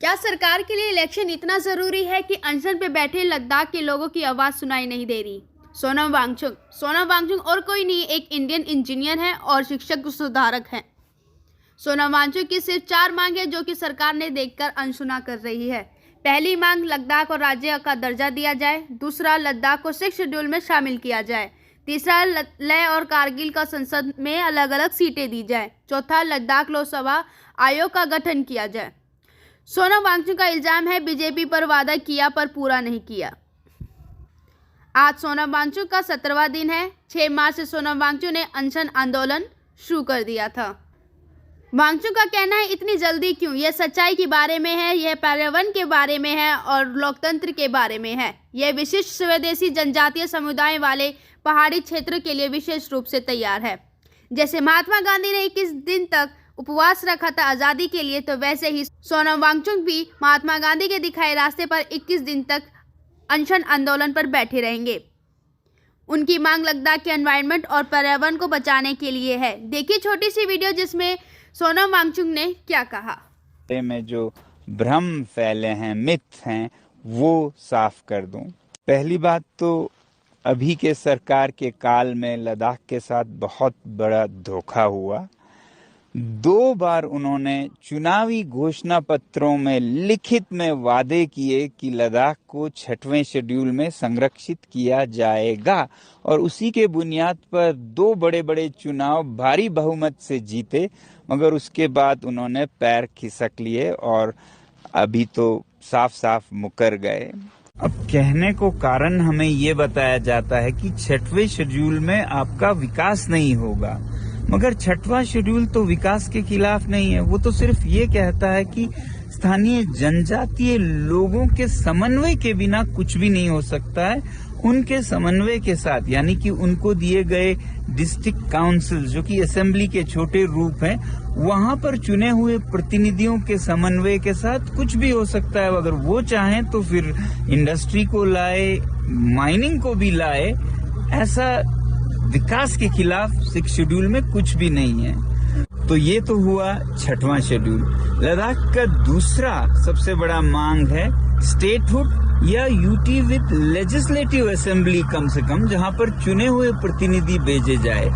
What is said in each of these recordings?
क्या सरकार के लिए इलेक्शन इतना जरूरी है कि अनशन पे बैठे लद्दाख के लोगों की आवाज सुनाई नहीं दे रही? सोनम वांगचुक और कोई नहीं, एक इंडियन इंजीनियर है और शिक्षक सुधारक है। सोनम वांगचुक की सिर्फ 4 मांग है जो कि सरकार ने देखकर अनसुना कर रही है। पहली मांग, लद्दाख और राज्य का दर्जा दिया जाए। दूसरा, लद्दाख को 6 शेड्यूल में शामिल किया जाए। तीसरा, लेह और कारगिल का संसद में अलग अलग सीटें दी जाए। चौथा, लद्दाख लोकसभा आयोग का गठन किया जाए। सोनम वांगचुक का इल्जाम है बीजेपी पर वादा किया पर पूरा नहीं किया। आज सोनम वांगचुक का 17वां दिन है। 6 मार्च से सोनम वांगचुक ने अनशन आंदोलन शुरू कर दिया था। वांगचुक का कहना है, इतनी जल्दी क्यों? यह सच्चाई के बारे में है, यह पर्यावरण के बारे में है और लोकतंत्र के बारे में है। यह विशिष्ट स्वदेशी जनजातीय समुदाय वाले पहाड़ी क्षेत्र के लिए विशेष रूप से तैयार है। जैसे महात्मा गांधी ने 21 दिन तक उपवास रखा था आज़ादी के लिए, तो वैसे ही सोनम वांगचुक भी महात्मा गांधी के दिखाए रास्ते पर 21 दिन तक अनशन आंदोलन पर बैठे रहेंगे। उनकी मांग लद्दाख के एनवायरनमेंट और पर्यावरण को बचाने के लिए है। देखिए छोटी सी वीडियो जिसमें सोनम वांगचुक ने क्या कहा। में जो भ्रम फैले हैं, मिथ हैं, वो साफ कर दूं। पहली बात तो अभी के सरकार के काल में लद्दाख के साथ बहुत बड़ा धोखा हुआ। 2 बार उन्होंने चुनावी घोषणा पत्रों में लिखित में वादे किए कि लद्दाख को 6वें शेड्यूल में संरक्षित किया जाएगा और उसी के बुनियाद पर 2 बड़े चुनाव भारी बहुमत से जीते, मगर उसके बाद उन्होंने पैर खिसक लिए और अभी तो साफ मुकर गए। अब कहने को कारण हमें ये बताया जाता है कि 6वें शेड्यूल में आपका विकास नहीं होगा, मगर 6वां शेड्यूल तो विकास के खिलाफ नहीं है। वो तो सिर्फ ये कहता है कि स्थानीय जनजातीय लोगों के समन्वय के बिना कुछ भी नहीं हो सकता है। उनके समन्वय के साथ, यानी कि उनको दिए गए डिस्ट्रिक्ट काउंसिल जो कि असेंबली के छोटे रूप हैं, वहां पर चुने हुए प्रतिनिधियों के समन्वय के साथ कुछ भी हो सकता है। अगर वो चाहें तो फिर इंडस्ट्री को लाए, माइनिंग को भी लाए। ऐसा विकास के खिलाफ 6 शेड्यूल में कुछ भी नहीं है। तो ये तो हुआ 6वां शेड्यूल। लद्दाख का दूसरा सबसे बड़ा मांग है स्टेटहुड या यूटी विद लेजिस्लेटिव असेंबली, कम से कम जहां पर चुने हुए प्रतिनिधि भेजे जाए।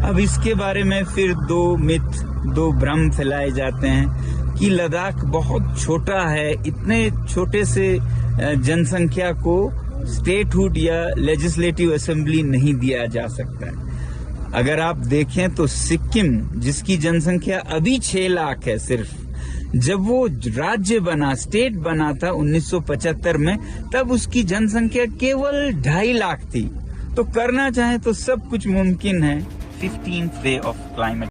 अब इसके बारे में फिर 2 मिथ, 2 भ्रम फैलाए जाते हैं कि लद्दाख बहुत छोटा है, इतने छोटे से जनसंख्या को स्टेटहुड या लेजिस्लेटिव असेंबली नहीं दिया जा सकता है। अगर आप देखें तो सिक्किम, जिसकी जनसंख्या अभी 6 लाख है सिर्फ, जब वो राज्य बना, स्टेट बना था 1975 में, तब उसकी जनसंख्या केवल 2.5 लाख थी। तो करना चाहे तो सब कुछ मुमकिन है। 15th day of climate